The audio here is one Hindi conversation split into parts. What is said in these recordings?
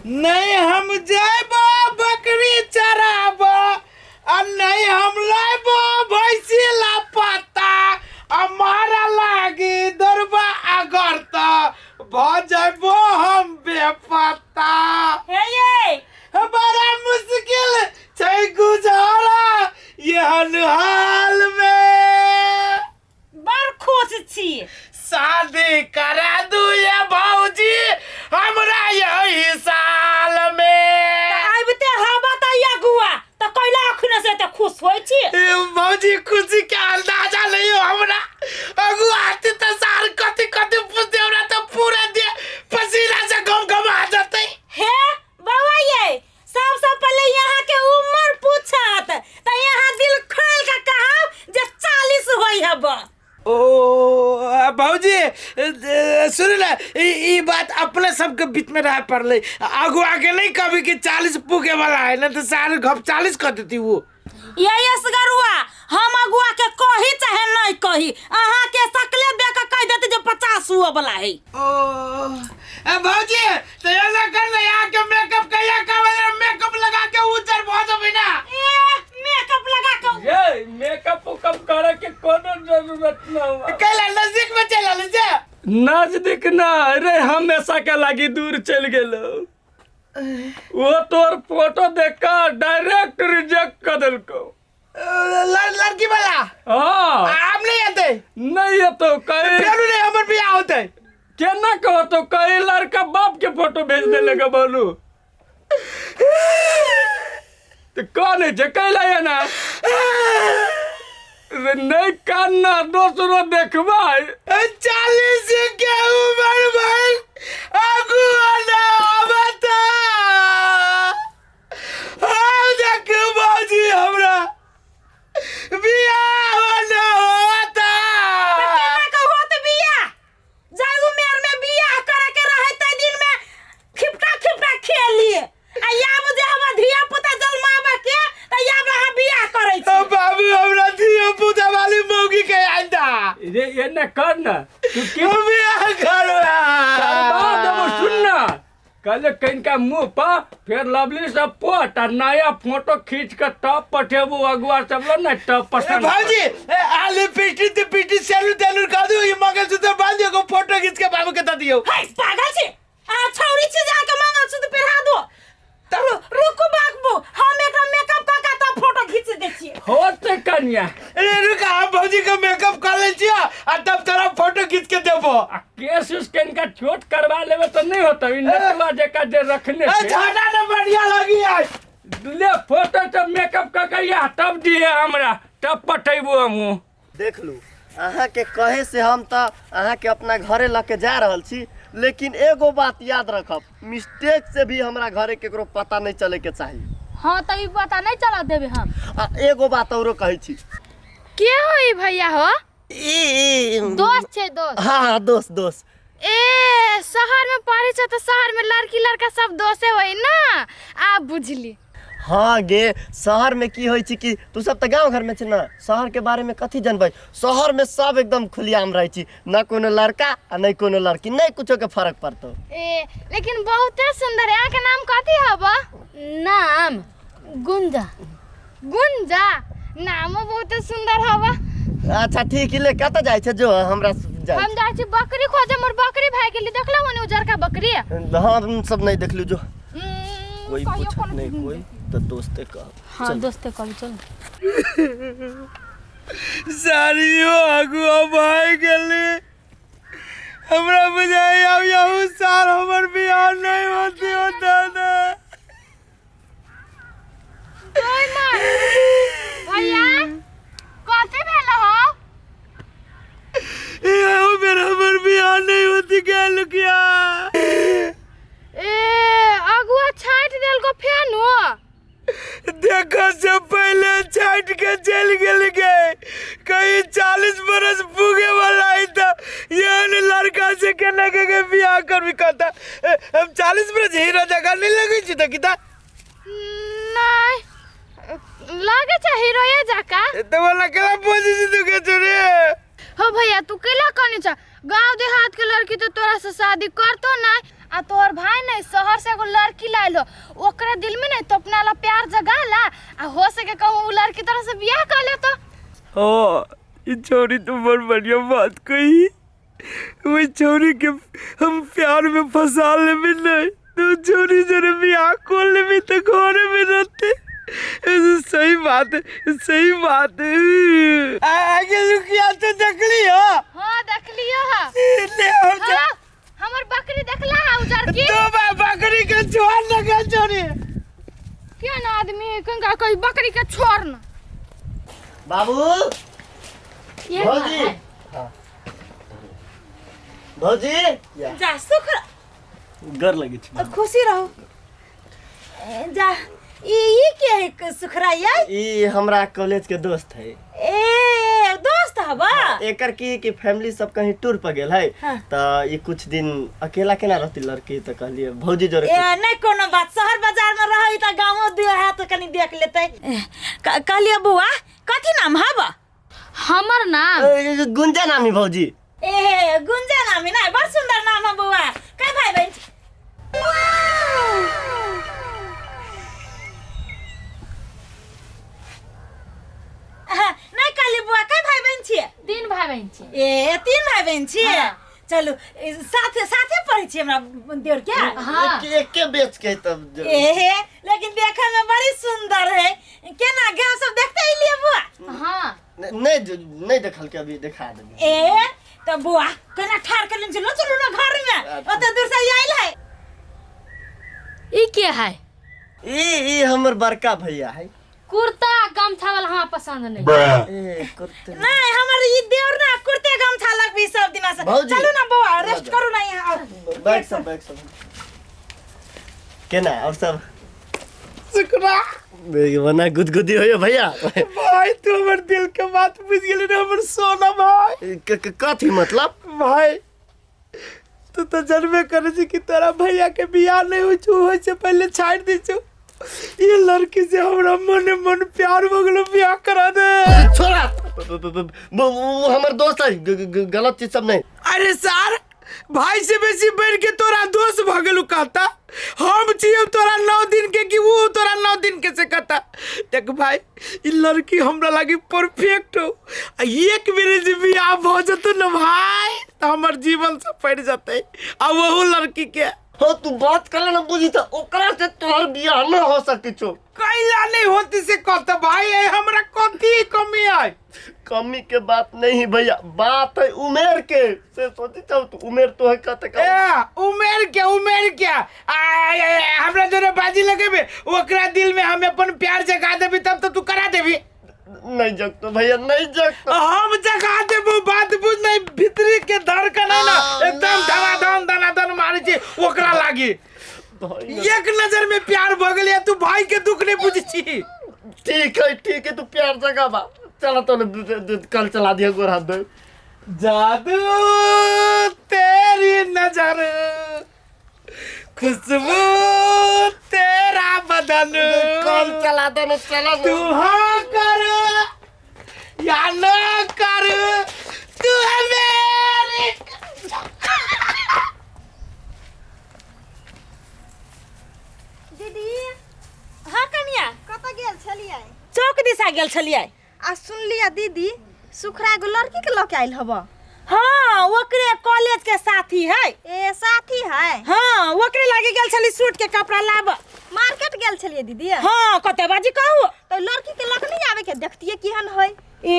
नहीं हम जाबो बकरी चराबो और नहीं हम लाबो भैंसी लापता हमारा लागी दरबा अगरता भजबो हम बेपता। हे ये बड़ा मुश्किल छै गुजारा यहन हाल में। बड़ खुश छी। शादी करा दू ये भौजी हमरा यही साल में। आबते हवा त अगुआ त कैला अखने से त खुश होई छी। भौजी खुशी के अंदाजा नहीं हो हमरा। अगुआ आती त सार कति कति पूछते हमरा तो पूरे दे पसीना से गम आ जाते। हे बाबा ये सबसे पहले यहाँ के उम्र पूछत त यहाँ दिल खोल के कहब जे 40 होई हब। ओ भौजी सुन ना ई बात अपने सबके बीच में रह पड़ले। आगू आगे नहीं कभी कि 40 पूगे वाला है ना तो सारे घप 40 कर देती वो। ये असगरुआ हम अगुआ के कही चाहे नहीं कही अहाँ के सकले देख के कह देते जे 50 हुआ वाला है। ओ भौजी तो ये ना कर ले यहाँ के मेकअप कहिया का मेकअप लगा के उजर भौज बिना मेकअप लगा के ये मेकअप कम करे के कोनो जरूरत ना हुआ। कैला नजदीक में चला ले जा। नजदीक ना रे हमेशा के लागी दूर चल गेलो। वो तोर फोटो देख कर डायरेक्ट रिजेक्ट कर देलको। लड़की वाला हां आप नहीं आते नहीं है तो कहे फेरू नहीं हमर बियाह होते केना कहो तो कहे लड़का बाप के फोटो भेज देले के बोलू तो कौन है जे कहला है ना रे नहीं कान्ना दूसरो देखबा 40 के उम्र भाई आगू ना बता आओ देख बाजी हमरा बियाह ना होता। केना के होत बिया जागू मेर में बिया करे के रहे त दिन में खिपटा खिपटा खेलिए आ या मुझे हम धिया पुता जन्मावे के त या रहा बिया करे छी। बाबू हमरा धिया पुता वाली मौगी के आंदा रे ये न कर ना तू क्यों बियाह करवा देबो सुनना कल कइनका मुंह पर फिर लवली से पोट और नया फोटो खींच के टॉप पठेबू अगुआ सब लो ना टॉप पसंद भाजी आले पिटी सेलू तेलू कर दो ये मंगलसूत्र बांध दियो को फोटो खींच के बाबू के द दियो। हाय पागल छी आ छौरी छी जाके मंगलसूत्र पहना दो तब रुको बाबू हम एकरा मेकअप का का तब फोटो खींच दे छी। होते कन्या अरे रुका हम भौजी का मेकअप कर ले छिया और तब तेरा फोटो खींच के देबो। केस उसके इनका छोट करवा लेवे तो नहीं होता इ नटवा जेका जे रखने से छोटा ना बढ़िया लगी है ले फोटो तो मेकअप का कहिया तब दिए हमरा तब पठेबो हम देख लू अहाँ के कहे से हम तो अहाँ के अपना घरे लेके जा रहल छी लेकिन एगो बात याद रखब मिस्टेक से भी हमरा घरे केकरो पता नहीं चले के चाहिए। हाँ तो पता नहीं चला देवे हम। एगो बात औरो कहे छी के हो ई भैया हो दोस्त छे दोस्त। हाँ दोस्त दोस्त ए शहर में पढ़े छ तो शहर में लड़की लड़का सब दोस्ते होई ना आप बुझली। हाँ गे शहर में की होई छी कि तू सब तो गांव घर में छ ना शहर के बारे में कथी जानबै शहर में सब एकदम खुलियाम रहे छी ना कोनो लड़का आ नहीं कोनो लड़की नहीं कुछो के फर्क पड़तो। ए लेकिन बहुत सुंदर है। के नाम कथी हबा? नाम गुंजा। गुंजा नामो बहुत सुंदर हबा। अच्छा ठीक ले कत जाय छ जो हमरा जाय हम जाय छी बकरी खोजे मोर बकरी भाई के लिए देखला ओने उजर का बकरी। हाँ हम सब नहीं देखलू जो कोई पूछत नहीं कोई तो दोस्ते का। हाँ दोस्ते का चल सारियो अगुआ भाई गेली हमरा बुझाई अब यहू साल हमर बियाह नहीं होती होता ना। कोई मार भैया कथी भेल हो? यहू बेर हमर बियाह नहीं होती क्या लुकिया ए अगुआ छाट देल को फेन हो देखो से पहले छाट के चल गेल गए कहीं 40 बरस पूगे वाला है तो ये लड़का से के लगे के बियाह कर भी कहता हम 40 बरस हीरा जगह नहीं लगे छी तो किता नहीं लागे छ हीरो ये जाका तो वाला केला पोजीशन तू के चुरे हो भैया तू केला कहने चा गांव देहात के लड़की तो तोरा से शादी करतो ना आ तोहर भाई नहीं शहर से एगो लड़की लाइल हो ओकरे दिल में नहीं तो अपना ला प्यार जगाला आ हो सके कहूँ वो लड़की तरह से बियाह कर ले तो हाँ ये छोरी तो बहुत बढ़िया बात कही। वही छोरी के हम प्यार में फंसा ले भी नहीं तो छोरी जरा ब्याह खोल ले भी तो घर में रहते। सही बात है सही बात है। आगे लुकिया तो देख लियो। हाँ देख लियो हा ले हो जा। हाँ, हमर बकरी देखला है उजर की तो बकरी के छोड़ लगा छोरी क्या ना आदमी है कंगा कोई बकरी के छोड़ ना बाबू ये भौजी भौजी जा सुख गर लगी छी खुशी रहो जा ई के है सुखराइया ई हमरा कॉलेज के दोस्त है। ए दोस्त हबा एकर की फैमिली सब कहीं टूर पर गेल है हाँ। तो ये कुछ दिन अकेला केना रहती लड़की तो कहलिए भौजी जोरे ए नहीं कोनो बात शहर बाजार में रही त गांवो दिया है तो कनी देख लेते। कहलिए बुआ कथी नाम हबा हमर नाम गुंजा नामी भौजी। ए गुंजा नाम है ना बड़ सुंदर नाम है बुआ कई भाई बहन नहीं कहली बुआ कई भाई बहन छिए 3 भाई बहन छी ए 3 भाई बहन छिए हाँ। चलो साथे साथे पढ़ी छी हमरा देवर क्या हाँ एक के बेच के तब ए लेकिन देखे में बड़ी सुंदर है केना गांव सब देखते ही लिए बुआ हाँ नहीं देखल के अभी दिखा दे। ए तो बुआ केना ठार कर लेन चलो चलो ना घर में ओते दूर से आइल है ई के है ई हमर बड़का भैया है। कुर्ता गमछा वाला हाँ पसंद नहीं ए कुर्ते नहीं हमर ई देवर ना कुर्ते गमछा लग भी सब दिन से भौजी। चलो ना बुआ रेस्ट करो ना यहाँ बैग सब केना और सब शुक्रा वना गुदगुदी होयो भैया। भाई तू हमर दिल के बात बुझ गेल रे हमर सोना भाई। कथी मतलब भाई तू तो जानबे करे छी कि तेरा भैया के बियाह नहीं होय से पहले छाड़ दी छु। ये लड़की से हमरा मन प्यार हो गेलो बियाह करा दे। छोड़ा वो हमर दोस्त है गलत चीज सब नहीं। अरे सर भाई से बेसी बढ़ के तोरा दोस्त भ गेलू कहता हम छिए तोरा 9 दिन के कि वो तोरा 9 दिन के से कहता। देख भाई ई लड़की हमरा लागी परफेक्ट हो एक बेर जे बियाह भ जतो न भाई तो हमर जीवन से पड़ जते आ वो लड़की के हो तू बात कर ना बुझी तो ओकरा से तोहर बियाह न हो सकती छो। कैला नहीं होती से कहता भाई ए हमरा कथी कमी है। कमी के बात नहीं भैया बात है उमेर के से सोची तो उमेर तो है कहते उमेर क्या हमरा जरे बाजी लगेबे ओकरा दिल में हम अपन प्यार जगा देबी तब तो तू करा देबी। नहीं जगतो भैया नहीं जगतो हम जगा देबो बात बुझ नहीं भीतरी के धड़कन है ना एकदम धड़ाधड़ दनादन मारे छी ओकरा लागी एक नजर में प्यार भ गेल तू भाई के दुख नहीं बुझी छी। ठीक है तू प्यार जगा बा चला तो कल चला दिया गोर हाथ दे जादू तेरी नजर खुशबू तेरा बदन कल चला दे ना चला तू हाँ कर या ना कर तू है मेरी। दीदी हां कनिया कत गेल छलियै चौक दिशा गेल छलियै आ सुन लिया दीदी सुखरा एगो लड़की के लके आइल हब। हाँ ओकरे कॉलेज के साथी है। ए साथी है हाँ ओकरे लागे गेल छली सूट के कपड़ा लाब मार्केट गेल छलियै दीदी हाँ कते बाजी कहू तो लड़की के लक नहीं आवे के देखतिए केहन है। ए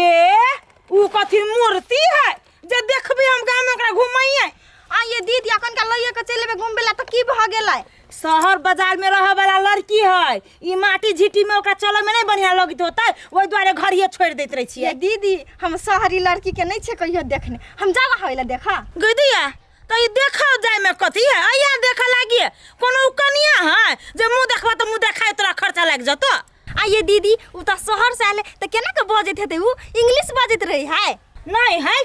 उ कथी मूर्ति है जे देखबे हम गांव में ओकरा घुमाइए। आ ये दीदी अखन का लइया के चलेबे घुमबे ला त की भ गेलै शहर बाजार में रह वाला लड़की है ई माटी झिटी में ओकरा चले में नहीं बढ़िया लगत होता ओई द्वारे घरिए छोड़ देत रही छिए। ये दीदी हम शहरी लड़की के नहीं छे कहियो देखने हम जावा हवेला देखा गदिया तो ई देखा जाय में कथी है आया देखा लागी कोनो कनिया है जे मुंह देखबा तो मुंह देखाय तोरा खर्चा लाग जतो। आ ये दीदी उ त शहर से आले त केना के बजैत हेतै उ इंग्लिश बजैत रही है नहीं है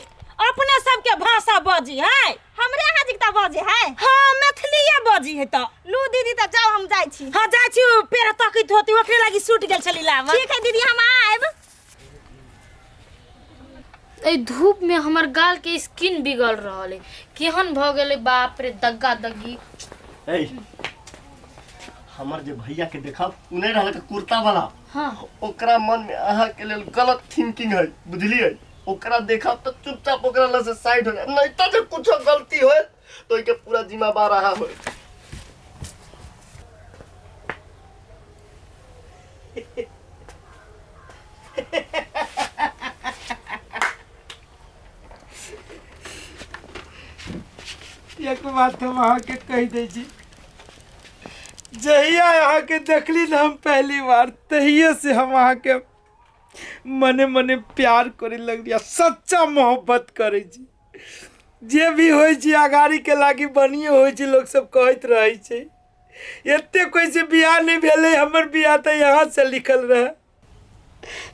अपने सबके भाषा बजी है हमरे यहाँ जिकता बजे है। हाँ मैथिलीए बजी है तो लू दीदी त जाओ हम जाय छी। हाँ जाय छी पेड़ तकित होती ओकरे लागी सूट गेल छली लावा। ठीक है दीदी हम आएब। ए धूप में हमर गाल के स्किन बिगड़ रहल है, केहन भ गेले बाप रे दग्गा दग्गी। ए हमर जे भैया के देखा उन्हें रहल के कुर्ता वाला, हाँ ओकरा मन में अहाँ के लेल गलत थिंकिंग है, बुझलिए? ओकरा देखा तो चुपचाप ओकरा ला से साइड हो जाए, नहीं तो जे कुछ गलती होए तो के पूरा जिम्मेदार रहा होए। एक बात हम अहाँ के कह दै छी, जहिया अहाँ के देखली ना हम पहली बार, तहिए से हम अहाँ के मने मने प्यार करे लगलिया, सच्चा मोहब्बत करे छी। जे भी होय छी अगाड़ी के लागी बढ़िया होय छी, लोग सब कहत रहे छै। एते कोई से बियाह नहीं भेले, हमर बियाह तो यहाँ से लिखल रहे।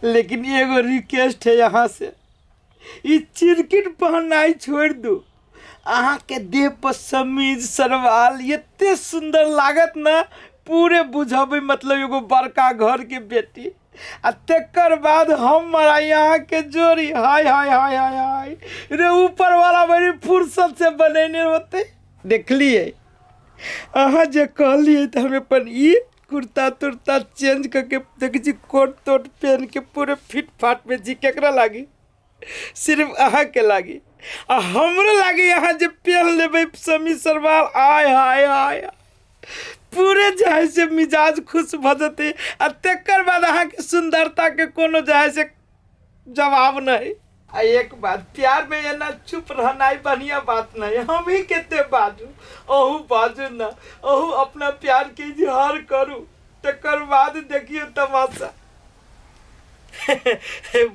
लेकिन एगो रिक्वेस्ट है यहाँ से, ई चिरकिट पहनाई छोड़ दो। अहाँ के देह पर समीज सरवाल एते सुंदर लागत ना, पूरे बुझाबे मतलब एगो बड़का घर के बेटी। आ तेकर बाद हमारा यहाँ के जोड़ी, हाय हाय हाय हाय हाय रे, ऊपर वाला बड़ी फुर्सत से बनेने होते। देखलिए अहाँ जे कहलिए तो हमें अपन ई कुर्ता तुर्ता चेंज करके देखी छी, कोट तोट पहन के पूरे फिट फाट में जी। केकरा लागी? सिर्फ अहाँ के लागी। आ हमरो लागी यहाँ जे पहन लेबै समी सरवाल, आय हाय हाय पूरे जाय से मिजाज खुश भ जते। आ तेकर बाद अहाँ के सुंदरता के कोनो जाय से जवाब नहीं। आ एक बात, प्यार में एना चुप रहना बढ़िया बात नहीं। हम ही केते बाजू, अहू बाजू ना, अहू अपना प्यार के इजहार करू, तेकर बाद देखियो तमाशा।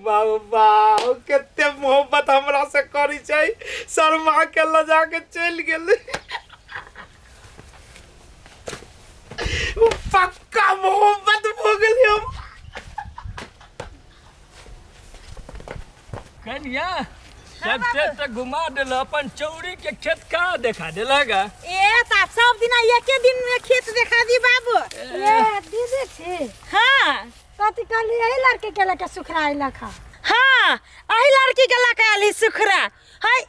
वाह वाह, केते मोहब्बत हमरा से करी छै, शर्मा के लजा के चल गेल। पक्का मोहब्बत हो गेल हम। कन्या सबसे तो घुमा दिल, अपन चौरी के खेत का देखा दिलगा। ए साहब सब दिन एके दिन में खेत देखा दी बाबू। ये दीदी छी। हाँ कथी कहली यही लड़के के लेके सुखराई लखा। हाँ अही लड़की के लगा आली सुखरा है,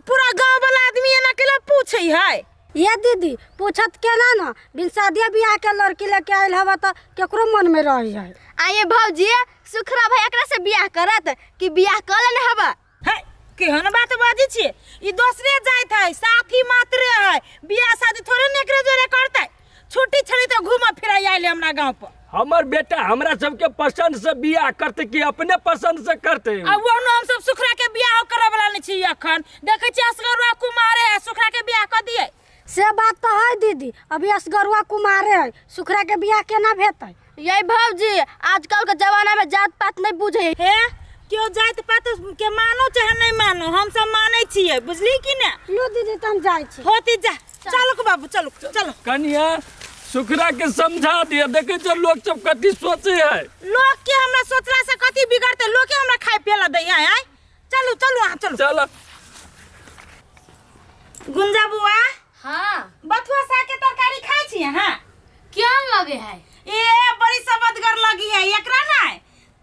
पूरा गांव वाला आदमी एना के पूछे है। ये दीदी पूछत केना ना, बिन शादिया बियाह के लड़की लेके आइल हवा तो केकरो मन में रही है। आये भौजी सुखरा भाई एकरा से बियाह करत कि बियाह कर लेने हवा। है केहन बात बाजी छी, ई दूसरे जाइत है, साथी मात्र है, बियाह शादी थोड़े नेकरे जोरे करते। छुट्टी छड़ी तो घूम फिरा आइले हमरा गांव पर। हमर बेटा हमरा सबके पसंद से बियाह करते कि अपने पसंद से करते? अब वो हम सब सुखरा के बियाह करे वाला नहीं छी अखन। देखे छी असगरुआ कुमार है, सुखरा के बियाह कर दिए। से बात तो है दीदी, अभी असगरुआ कुमारे है, सुखरा के बियाह केना भेतै? ये भौजी आजकल के जमाना में जात पात नहीं बुझे हे क्यों जात पात के मानो चाहे नहीं मानो, हम सब माने छिए, बुझली कि ना? लो दीदी तुम जाई छी। होती जा, चलो बाबू चलो चलो। कन्या सुखरा के समझा दिया, देखे जो लोग सब कथी सोचे है। लोग के हमरा सोचला से कथी बिगड़ते, लोग के हमरा खाए पिला दे है। चलो चलो हां चलो चलो। गुंजा बुआ, हाँ बथुआ साग के तरकारी खाई छी? हां क्या लगे है? ए बड़ी सबदगर लगी है, एकरा ना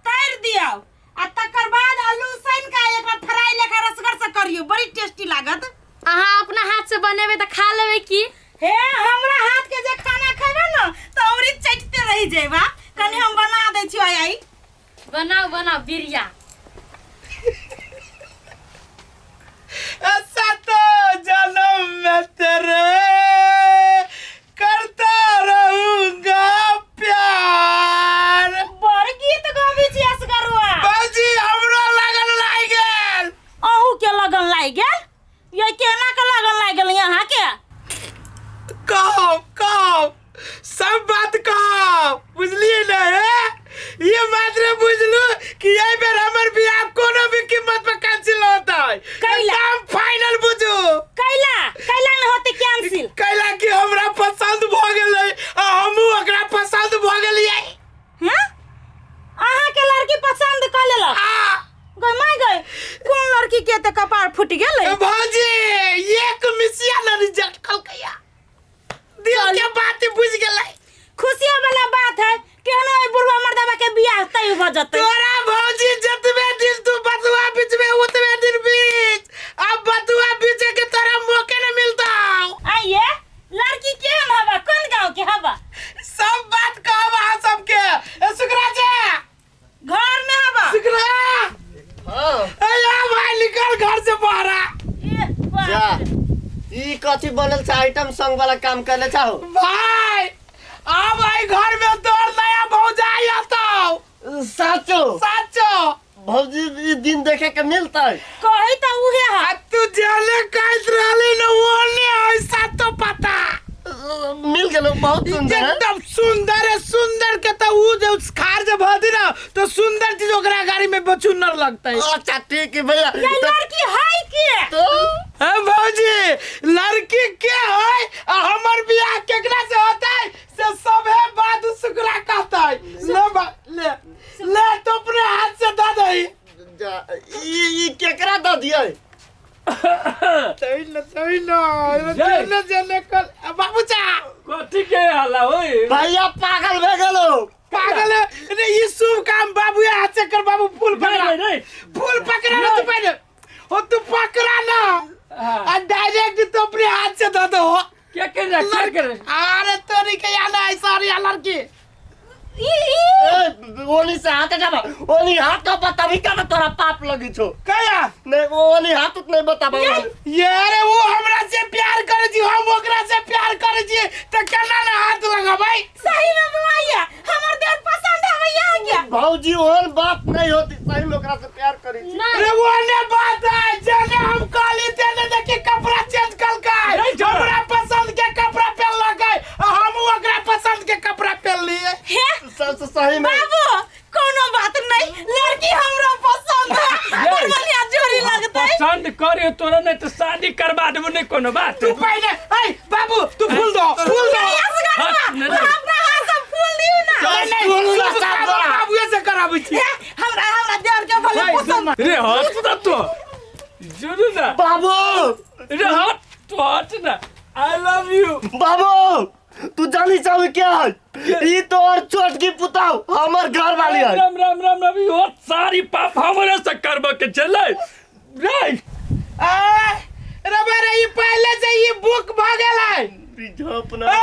तैर दियो आ तकर बाद आलू सन का एकरा फ्राई लेखा रसगर से करियो, बड़ी टेस्टी लागत। अहाँ अपना हाथ से बनेबे त खा लेबे की? हे हमरा हाथ के जे खाना खेबे ना तो औरी चटते रही जेबा। कनी हम बना दै छी। आई बनाओ बनाओ बिरिया। ऐसा तो जन्म में तेरे करता रहूंगा प्यार। बड़ गीत गाबी छी असगरुआ। बाजी हमरो लगन लाग गेल। अहू के लगन लाग गेल? ये केना के लगन लाग गेल यहाँ के? कहो सब बात कहो, बुझलिए ना? ये मात्र बुझलू कि ये बेर हमर बियाह कोनो भी कीमत पे कैंसिल होता है। कैला? एकदम फाइनल बुझू। कैला कैला न होते कैंसिल? कैला कि हमरा पसंद भ गेलै आ हमहू ओकरा पसंद भ गेलियै। हैं? अहाँ के लड़की पसंद कर लेला? गई माय गई, कौन लड़की के त कपार फूट गेलै? भौजी एक मिसिया न रिजेक्ट कलकैया, दिल के बात बुझ गेलै। खुशिया वाला बात है, केहनो ए बुढ़वा मर्दवा के बियाह तय हो जतै। तोरा भौजी जतबे दिल तू बतवा बीच में उतबे दिल बीच अब बतुआ बीचे के तरह मौके न मिलता। आइए लड़की के हवा कौन गांव के हवा सब बात कहबा सबके सुकरा जे घर में हवा सुकरा। हाँ ए भाई निकल घर से बाहर। जा ई कथी बनल छ आइटम सॉन्ग वाला काम करले चाहो भाई आ भाई घर में तोर नया भौजाई आता। साचो साचो भौजी ई दिन देखे के मिलतै कही तो उहे है आ तू जाने काट रहली न ओने ऐसा तो पता मिल गेलो बहुत सुंदर है एकदम सुंदर है। सुंदर के तो ऊ जो खार जब भदी ना तो सुंदर चीज ओकरा गाड़ी में बचुनर लगता है। अच्छा ठीक है भैया ये लड़की है के तो ए भौजी लड़की के है आ हमर बियाह केकरा से होता है से सब है बात सुकरा कहता है। ले ले तो अपने हाथ से दे दई। जा ई केकरा द दियै तई न जने कल बाबूचा कथी के हाला ओए भैया पागल भे गेलो पागल है। रे ये शुभ काम बाबू हाथ से कर। बाबू फूल पकड़ा नहीं फूल पकड़ा ना तू पहले हो तू पकड़ा ना आ डायरेक्ट तो अपने हाथ से दे दो। क्या कर अरे तोरी के याना है सारी लड़की ओनी से हाथ जाबा ओनी हाथ तो बताबी का तोरा पाप लगी छो कया नहीं ओनी हाथ उत नहीं बताबा ये रे वो हमरा से प्यार करे जी हम ओकरा से प्यार करे जी तो केना ना हाथ लगा भाई। सही में बुआइया हमर देर पसंद है भैया क्या भौजी ओहन बात नहीं होती सही में ओकरा से प्यार करी रे वो ने बात है जने हम काली तेने देखी कपड़ा चेंज कर के हमरा पसंद के कपड़ा पहन लगे हम ओकरा पसंद के कपड़ा पहन लिए। सबसे सही में बाबू कोनो बात नहीं लड़की हमरा पसंद है बढ़िया जोड़ी लगता है। पसंद करे तोरा नहीं तो शादी करवा देबो नहीं कोनो बात। तू पहले ए बाबू तू फूल दो अपना हाथ से फूल दियो ना बाबू से कराबै छी हमरा देर के भले पसंद रे हट ना तो जुनू ना बाबू रे हट ना आई लव यू बाबू तू जानी चाहे क्या है ई तो और छोट की पुताव हमर घर वाली है राम राम राम राम यो सारी पाप हमरे से करबो के चले रे रे रे ये पहले से ये बुक भागल है अपना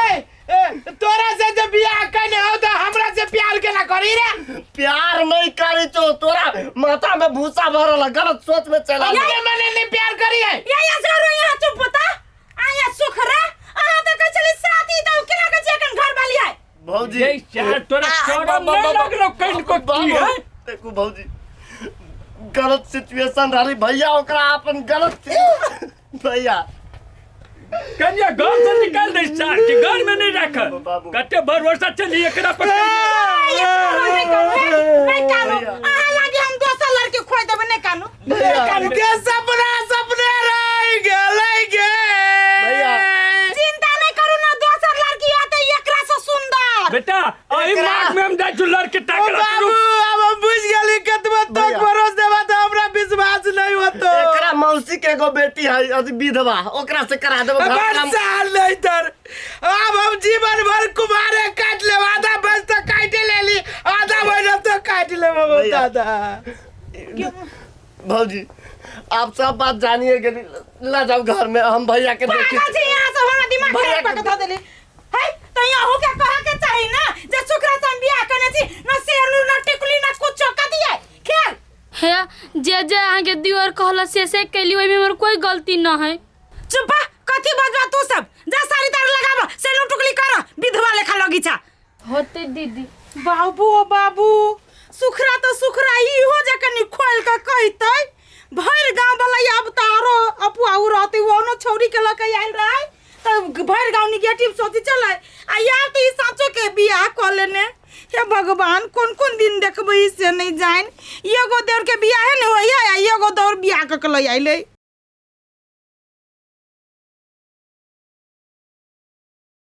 तोरा से जब बियाह करने हो तो हमरा से प्यार केना करी रे। प्यार नहीं करी तो तोरा माथा में भूसा भरल है, गलत सोच में चला ये मैंने नहीं प्यार करी है या जरूर यहाँ चुप बता आया सुखरा आहा तक चली साथी तो केना के जेकन घर वाली है भौजी ये चार तोरा शरम नहीं लगलो कहीं को की है देखो भौजी गलत सिचुएशन रही भैया ओकरा अपन गलत भैया कन्या घर से निकाल दे चार के घर में नहीं रख कते भरोसा चली एकरा पर नहीं कानो आहा लागे हम दोसर लड़के खोज देबे नहीं कानो के सपने रह गेलै भैया चिंता नहीं करू ना दोसर लड़की आते एकरा से सुंदर बेटा अही मार्ग में हम जाय छु लड़के टाकरा बाबू अब हम बुझ गेली कतबो तक भरोसा देबा तो हमरा विश्वास नहीं होतो। एकरा मौसी के एगो बेटी है अभी विधवा ओकरा से करा देबो घर काम साल नहीं तर अब हम जीवन भर कुमारे काट ले आधा बस तो काटे ले ली आधा महीना तो काट ले बाबू दादा। भौजी आप सब बात जानिए के ला जाओ घर में हम भैया के देखे पागल छी यहाँ से हमरा दिमाग खराब कर के धो देली है तो यहाँ हो के कहा के चाही ना जे शुक्र से हम बियाह करने छी न शेरनु न टिकुली न कुछ का दिए खेल है जे आहाँ के दियोर कहला से कैली ओइ में हमर कोई गलती न है। चुप कथी बजवा तू सब जा सारी तार लगाबो शेरनु टुकली कर विधवा लेखा लगी छा होते दीदी बाबू ओ बाबू सुखरा तो सुखरा ई हो जे कनी खोल के कहतै भर गांव वाला अब तारो अपुआ उ रहते वो न छौरी के लके आइल रहे तो भर गांव निगेटिव सोची चले आ यार तो ई साचो के बियाह कर लेने हे भगवान कौन कौन दिन देखबै से नहीं जान एगो देर के बियाह है न होया एगो दौर बियाह के ल आइले